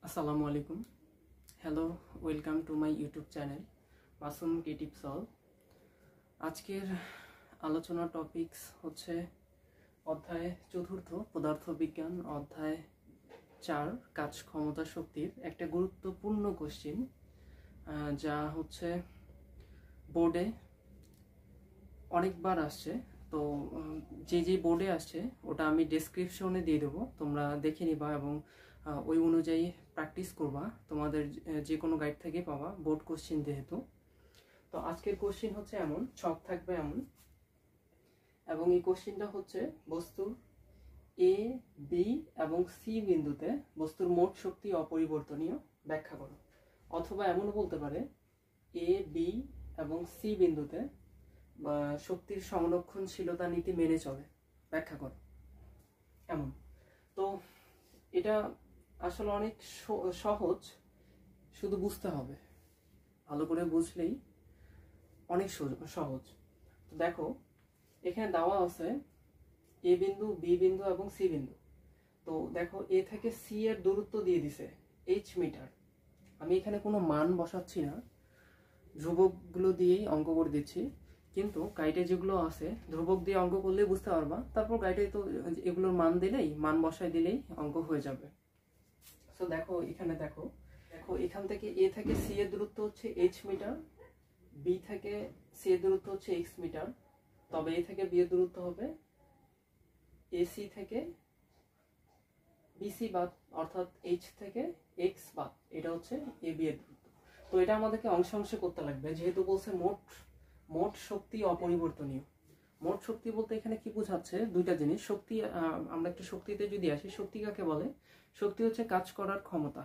আসসালামু আলাইকুম। Hello, welcome to my YouTube channel Masum creative solve. আজকের আলোচনার টপিকস হচ্ছে অধ্যায় চতুর্থ পদার্থবিজ্ঞান, অধ্যায় 4 কাজ ক্ষমতা শক্তির একটা গুরুত্বপূর্ণ কোশ্চিন, যা হচ্ছে বোর্ডে অনেকবার আসছে। তো যে বোর্ডে আসছে ওটা আমি ডেসক্রিপশনে দিয়ে দেবো, তোমরা দেখে নিবা এবং ওই অনুযায়ী প্র্যাকটিস করবা। তোমাদের যে কোনো গাইড থেকে পাবা বোর্ড কোশ্চিন যেহেতু। তো আজকের কোশ্চিন হচ্ছে এমন, ছক থাকবে এমন, এবং এই কোশ্চিনটা হচ্ছে বস্তুর এ, বি এবং সি বিন্দুতে বস্তুর মোট শক্তি অপরিবর্তনীয় ব্যাখ্যা করো। অথবা এমনও বলতে পারে এ, বি এবং সি বিন্দুতে শক্তির সংরক্ষণশীলতা নীতি মেনে চলে, ব্যাখ্যা করো, এমন। তো এটা আসলে অনেক সহজ, শুধু বুঝতে হবে, ভালো করে বুঝলেই অনেক সহজ। তো দেখো এখানে দেওয়া আছে এ বিন্দু, বি বিন্দু এবং সি বিন্দু। তো দেখো এ থেকে সি এর দূরত্ব দিয়ে দিছে এইচ মিটার। আমি এখানে কোনো মান বসাচ্ছি না, ধ্রুবকগুলো দিয়েই অঙ্ক করে দিচ্ছি। কিন্তু গাইডে যেগুলো আছে ধ্রুবক দিয়ে অঙ্ক করলে বুঝতে পারবা, তারপর গাইডে তো এগুলোর মান দিলেই, মান বসাই দিলেই অঙ্ক হয়ে যাবে। তো দেখো এখানে দেখো এখান থেকে এ থেকে সি এর দূরত্ব হচ্ছে এইচ মিটার, বি থেকে সি এর দূরত্ব হচ্ছে এক্স মিটার। তবে এ থেকে বি এর দূরত্ব হবে এসি থেকে বিসি বাদ, অর্থাৎ এইচ থেকে এক্স বাদ, এটা হচ্ছে এ বি এর দূরত্ব। তো এটা আমাদেরকে অংশে অংশে করতে লাগবে, যেহেতু বলছে মোট শক্তি অপরিবর্তনীয়। মোট শক্তি বলতে এখানে কি বোঝাচ্ছে? দুইটা জিনিস। শক্তি, আমরা একটা শক্তিতে যদি আসি, শক্তি কাকে বলে? শক্তি হচ্ছে কাজ করার ক্ষমতা।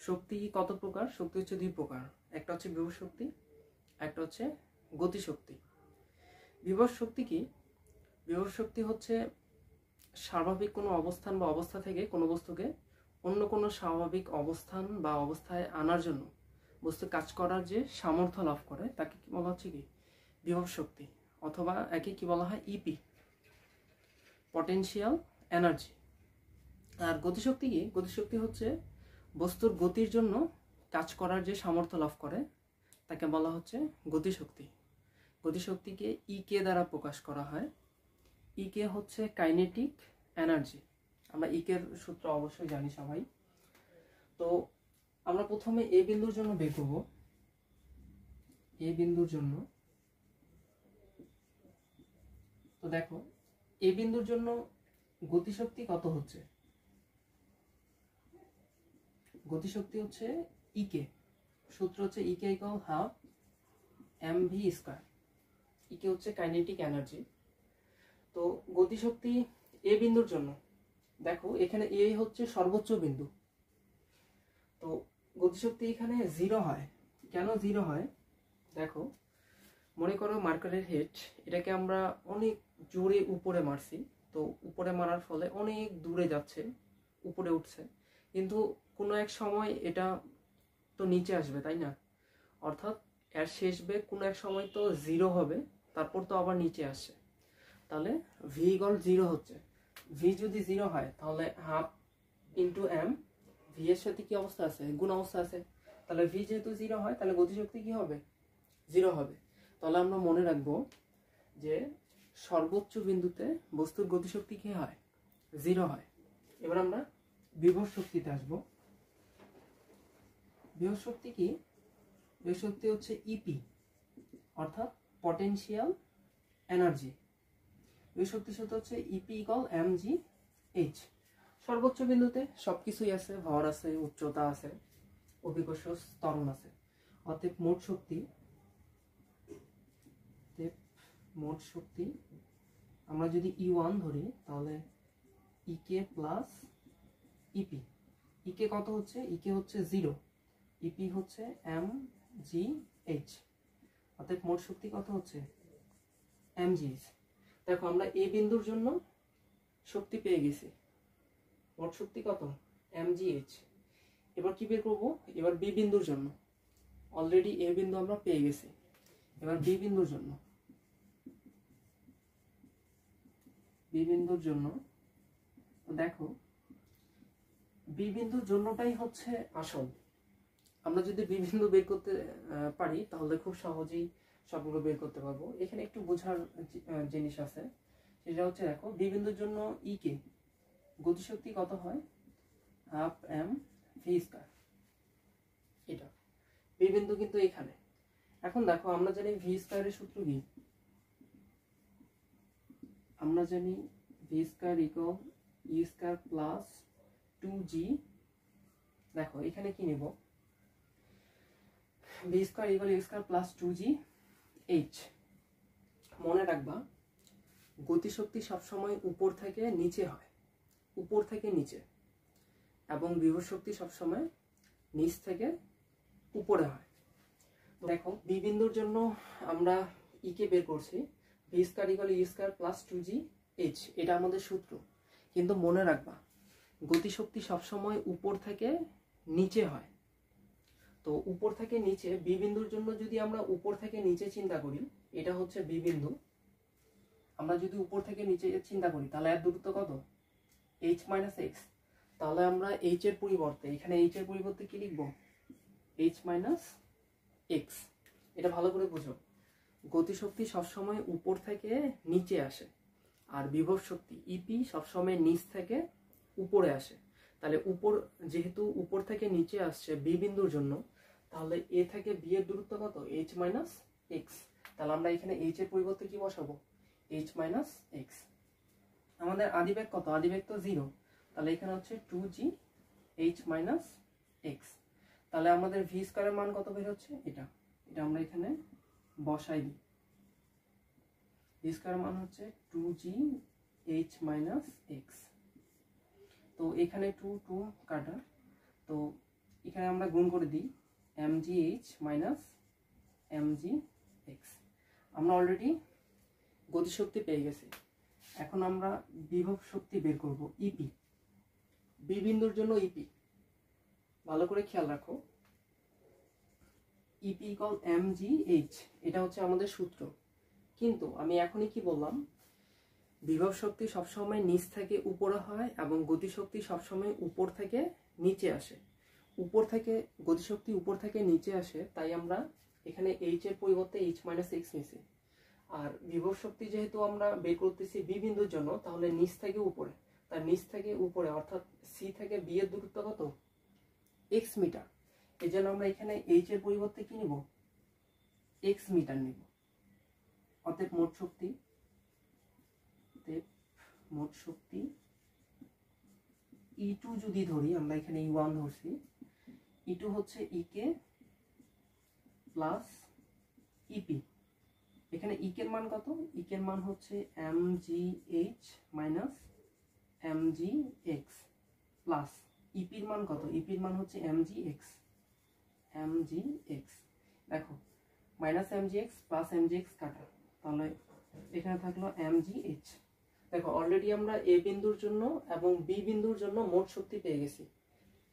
শক্তি কত প্রকার? শক্তি হচ্ছে দুই প্রকার, একটা হচ্ছে বিভব শক্তি, একটা হচ্ছে গতিশক্তি। বিভব শক্তি কি? বিভব শক্তি হচ্ছে স্বাভাবিক কোনো অবস্থান বা অবস্থা থেকে কোনো বস্তুকে অন্য কোনো স্বাভাবিক অবস্থান বা অবস্থায় আনার জন্য বস্তু কাজ করার যে সামর্থ্য লাভ করে তাকে কি বলা হচ্ছে? কি বিভব শক্তি, অথবা একে কি বলা হয়? E P, potential energy. আর গতিশক্তি কি? গতিশক্তি হচ্ছে বস্তুর গতির জন্য কাজ করার যে সামর্থ্য লাভ করে তাকে বলা হচ্ছে গতিশক্তি। গতিশক্তিকে ইকে দ্বারা প্রকাশ করা হয়। ইকে হচ্ছে কাইনেটিক এনার্জি। আমরা ইকের সূত্র অবশ্যই জানি সবাই। তো আমরা প্রথমে এ বিন্দুর জন্য বের করব। এ বিন্দুর জন্য, তো দেখো এ বিন্দুর জন্য গতিশক্তি কত হচ্ছে? গতিশক্তি হচ্ছে ইকে, সূত্র হচ্ছে K E equal half M V square. K E হচ্ছে কাইনেটিক এনার্জি। তো গতিশক্তি এ বিন্দুর জন্য, দেখো এখানে এ হচ্ছে সর্বোচ্চ বিন্দু। তো গতিশক্তি এখানে 0 হয়। কেন 0 হয়? দেখো মনে করো মার্কারের হেড, এটাকে আমরা অনেক জোরে উপরে মারছি। তো উপরে মারার ফলে অনেক দূরে যাচ্ছে, উপরে উঠছে, কিন্তু কোনো এক সময় এটা তো নিচে আসবে, তাই না? অর্থাৎ এর শেষ বেগ কোনো এক সময় তো 0 হবে, তারপর তো আবার নিচে আসছে। তাহলে ভি ইকুয়াল 0 হচ্ছে। ভি যদি 0 হয় তাহলে হাফ ইন্টু এম, ভি এর সাথে কি অবস্থা আছে? গুণ অবস্থা আছে। তাহলে ভি যেহেতু 0 হয় তাহলে গতিশক্তি কি হবে? 0 হবে। তাহলে আমরা মনে রাখবো যে সর্বোচ্চ বিন্দুতে বস্তুর গতিশক্তি কি হয়? 0 হয়। এবার আমরা বিভব শক্তিতে আসবো। বিভব শক্তি কি? বিভব শক্তি হচ্ছে ইপি, অর্থাৎ পটেনশিয়াল এনার্জি। বিভব শক্তির সাথে হচ্ছে EP equal m g h. সর্বোচ্চ বিন্দুতে সবকিছুই আছে, ভর আছে, উচ্চতা আছে, অভিকর্ষ ত্বরণ আছে। অতএব মোট শক্তি আমরা যদি E1 ধরি তাহলে ইকে প্লাস ইপি। ইকে কত হচ্ছে? ইকে হচ্ছে 0, ইপি হচ্ছে এম জি এইচ। অতএব মোট শক্তি কত হচ্ছে? M g h. দেখো আমরা এ বিন্দুর জন্য শক্তি পেয়ে গেছি, মোট শক্তি কত? M g h. এবার কি বের করবো? এবার বি বিন্দুর জন্য, অলরেডি এ বিন্দু আমরা পেয়ে গেছি, এবার বি বিন্দুর জন্য। বি বিন্দুর জন্য দেখো বি বিন্দুর জন্যটাই হচ্ছে আসল। আমরা যদি বি বিন্দু বের করতে পারি তাহলে খুব সহজেই সবগুলো বের করতে পারবো। এখানে একটু বোঝার জিনিস আছে, সেটা হচ্ছে দেখো বি বিন্দুর জন্য ই কে গতিশক্তি কত হয়, হাফ এম ভি স্কয়ার। এটা বি বিন্দু কিন্তু এখানে। এখন দেখো আমরা জানি ভি স্কয়ারের সূত্র কি, আমরা জানি ভি স্কয়ার ইকুয়াল ই স্কয়ার প্লাস 2g। দেখো এখানে কি নেব, ভি স্কয়ার ইকুয়াল ই স্কয়ার প্লাস 2g h। মনে রাখবা গতিশক্তি সবসময় উপর থেকে নিচে হয়, উপর থেকে নিচে, এবং বিভব শক্তি সবসময় নিচ থেকে উপরে হয়। দেখো বি বিন্দুর জন্য আমরা ই কে বের করছি, ভি স্কয়ার ইকুয়াল ই স্কয়ার প্লাস 2g h, এটা আমাদের সূত্র। কিন্তু মনে রাখবা গতিশক্তি সবসময় উপর থেকে নিচে হয়। তো উপর থেকে নিচে বি বিন্দুর জন্য যদি আমরা উপর থেকে নিচে চিন্তা করি, এটা হচ্ছে বি বিন্দু, আমরা যদি উপর থেকে নিচে চিন্তা করি তাহলে এর দূরত্ব কত, h মাইনাস এক্স। তাহলে আমরা h এর পরিবর্তে, এখানে h এর পরিবর্তে কি লিখব, h মাইনাস এক্স। এটা ভালো করে বুঝো, গতিশক্তি সবসময় উপর থেকে নিচে আসে, আর বিভব শক্তি ইপি সবসময় নিচ থেকে উপরে আসে। তাহলে উপর, যেহেতু উপর থেকে নিচে আসছে বি বিন্দুর জন্য, তাহলে এ থেকে বি এর দূরত্ব কত, h মাইনাস এক্স। তাহলে আমরা এখানে h এর পরিবর্তে কি বসাবো, h মাইনাস এক্স। আমাদের আদিবেগ কত, আদিবেগ তো 0, তাহলে এখানে হচ্ছে 2g h মাইনাস এক্স। তাহলে আমাদের ভি স্কয়ারের মান কত বের হচ্ছে, এটা এটা আমরা এখানে বসাই দিই। ভি স্কয়ারের মান হচ্ছে 2g h মাইনাস এক্স। তো এখানে 2 2 কাটা, তো এখানে আমরা গুণ করে দিই mgh মাইনাস mgx। আমরা অলরেডি গতিশক্তি পেয়ে গেছি। এখন আমরা বিভব শক্তি বের করব, ইপি। বি বিন্দুর জন্য ইপি ভালো করে খেয়াল রাখো, ইপি ইকুয়াল mgh, এটা হচ্ছে আমাদের সূত্র। কিন্তু আমি এখনই কি বললাম, বিভব শক্তি সবসময় নিচ থেকে উপরে হয় এবং গতিশক্তি সবসময় উপর থেকে নিচে আসে। উপর থেকে গতিশক্তি উপর থেকে নিচে আসে, তাই আমরা এখানে h এর পরিবর্তে h মাইনাস এক্স নিছি। আর বিভব শক্তি যেহেতু আমরা বের করতেছি বি বিন্দুর জন্য, তাহলে নিচ থেকে উপরে, তার নিচ থেকে উপরে অর্থাৎ সি থেকে বি এর দূরত্ব কত, x মিটার। এই জন্য আমরা এখানে h এর পরিবর্তে কি নিব, x মিটার নিব। অতএব মোট শক্তি E2 যদি ধরি, আমরা এখানে E1 ধরছি, E2 হচ্ছে EK প্লাস EP। এখানে EK এর মান কত, EK এর মান হচ্ছে mgh minus mgx plus EP এর মান কত, EP এর মান হচ্ছে mgx। দেখো মাইনাস mgx প্লাস mgx কাটা, তাহলে এখানে থাকলো mgh। দেখো অলরেডি আমরা এ বিন্দুর জন্য এবং বি বিন্দুর জন্য মোট শক্তি পেয়ে গেছি,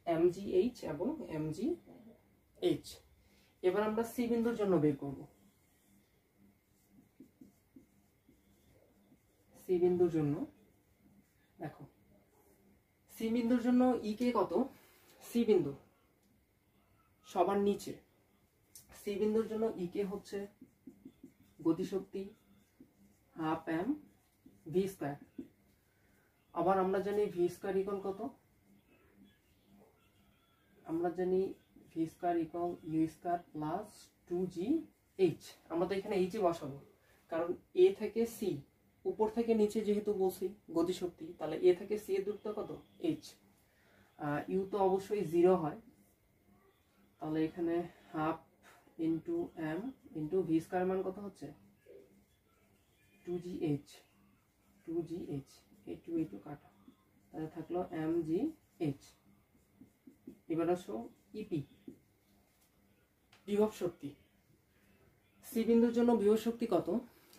mgh এবং mgh। এবার আমরা সি বিন্দুর জন্য বের করব। সি বিন্দুর জন্য দেখো, সি বিন্দুর জন্য ই কে কত, সি বিন্দু সবার নিচে, সি বিন্দুর জন্য ই কে হচ্ছে গতিশক্তি হাফ এম ভি স্কয়ার। আবার আমরা জানি ভি স্কয়ার ইকুয়াল কত, আমরা জানি v square equal u square plus 2g h। আমরা তো এখানে h বসাবো, কারণ এ থেকে সি, উপর থেকে নিচে যেহেতু বলছি গতিশক্তি, তাহলে এ থেকে সি এর দূরত্ব কত, h। ইউ তো অবশ্যই 0 হয়, তাহলে এখানে half into m into v square মান কত হচ্ছে 2gh। এই টু কাটা, তাহলে থাকলো mgh। এবার আসো ইপি, বিভব শক্তি। সি বিন্দুর জন্য বিভব শক্তি কত,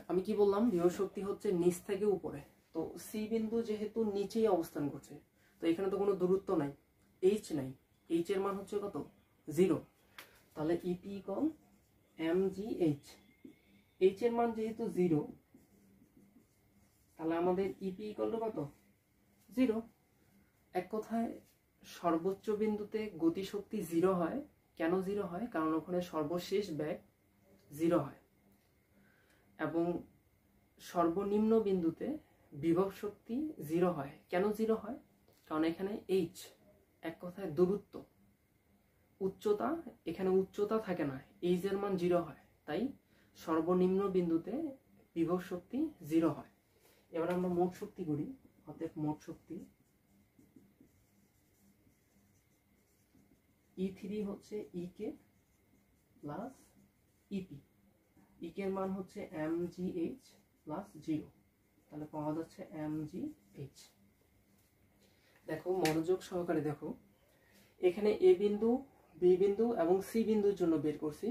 আমি কি বললাম, বিভব শক্তি হচ্ছে নিচ থেকে উপরে। তো সি বিন্দু যেহেতু নিচেই অবস্থান করছে, তো এখানে তো কোনো দূরত্ব নাই, h নাই, h এর মান হচ্ছে কত, 0। তাহলে ইপি ইকুয়াল mgh। h এর মান যেহেতু 0, তাহলে আমাদের ইপি ইকুয়াল টু কত, 0। এক কথায় সর্বোচ্চ বিন্দুতে গতিশক্তি 0 হয়। কেন 0 হয়? কারণ ওখানে সর্বশেষ বেগ 0 হয়। এবং সর্বনিম্ন বিন্দুতে বিভব শক্তি 0 হয়। কেন 0 হয়? কারণ এখানে h, এক কথায় দূরত্ব, উচ্চতা, এখানে উচ্চতা থাকে না, h এর মান 0 হয়। তাই সর্বনিম্ন বিন্দুতে বিভব শক্তি 0 হয়। এবার আমরা মোট শক্তি করি। অতএব মোট শক্তি E3 হচ্ছে EK প্লাস EP। EK এর মান হচ্ছে mgh প্লাস 0, তাহলে পাওয়া যাচ্ছে mgh। দেখো মনোযোগ সহকারে দেখো, এখানে A বিন্দু, B বিন্দু এবং C বিন্দুর জন্য বের করছি।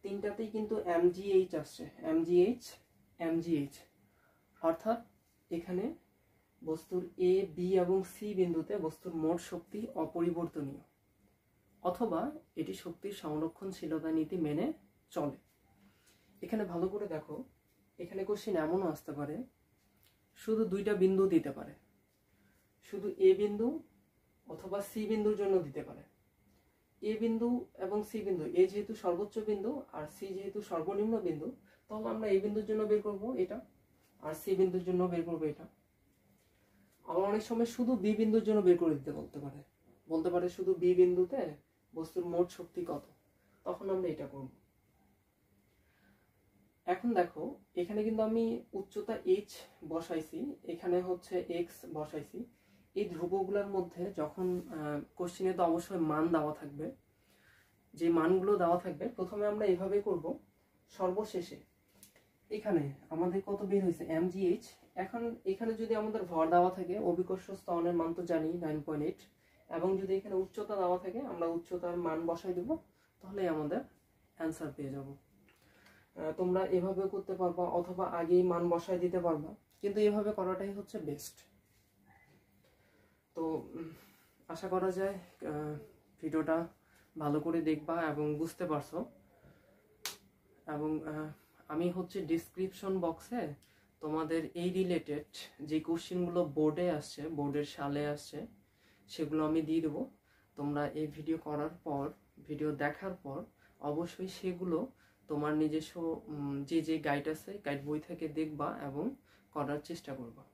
তিনটাতেই কিন্তু mgh আসছে, mgh। অর্থাৎ এখানে বস্তুর A, B এবং C বিন্দুতে বস্তুর মোট শক্তি অপরিবর্তনীয়, অথবা এটি শক্তির সংরক্ষণশীলতা নীতি মেনে চলে। এখানে ভালো করে দেখো, এখানে কোশ্চেন এমনও আসতে পারে, শুধু দুইটা বিন্দু দিতে পারে, শুধু A বিন্দু অথবা C বিন্দুর জন্য দিতে পারে। A বিন্দু এবং C বিন্দু, A যেহেতু সর্বোচ্চ বিন্দু আর C যেহেতু সর্বনিম্ন বিন্দু, তাহলে আমরা A বিন্দুর জন্য বের করব এটা, আর C বিন্দুর জন্য বের করব এটা। আবার অনেক সময় শুধু B বিন্দুর জন্য বের করে দিতে বলতে পারে শুধু B বিন্দুতে বস্তুর মোট শক্তি কত, তখন আমরা এটা করব। এখন দেখো, এখানে কিন্তু আমি উচ্চতা h বসাইছি, এখানে হচ্ছে x বসাইছি। এই ধ্রুবকগুলোর মধ্যে যখন কোশ্চেনে তো অবশ্যই মান দেওয়া থাকবে, যে মানগুলো দেওয়া থাকবে প্রথমে আমরা এভাবে করব। সর্বশেষে এখানে আমাদের কত বের হয়েছে mgh। এখন এখানে যদি আমাদের ভর দেওয়া থাকে, অভিকর্ষ ত্বরণের মান তো জানি 9.8, এবং যদি এখানে উচ্চতা দেওয়া থাকে আমরা উচ্চতার মান বসাই দেব, তাহলে আমাদের অ্যান্সার পেয়ে যাব। তোমরা এভাবে করতে পারবা, অথবা আগেই মান বসায় দিতে পারবা, কিন্তু এভাবে করাটাই হচ্ছে বেস্ট। তো আশা করা যায় ভিডিওটা ভালো করে দেখবা এবং বুঝতে পারছো। এবং আমি হচ্ছে ডিসক্রিপশন বক্সে তোমাদের এই রিলেটেড যে কোশ্চেনগুলো বোর্ডে আসছে, বোর্ডের সালে আসছে, সেগুলো আমি দিয়ে দেবো। তোমরা এই ভিডিও করার পর, ভিডিও দেখার পর অবশ্যই সেগুলো তোমার নিজস্ব যে গাইড আছে, গাইড বই থেকে দেখবা এবং করার চেষ্টা করবা।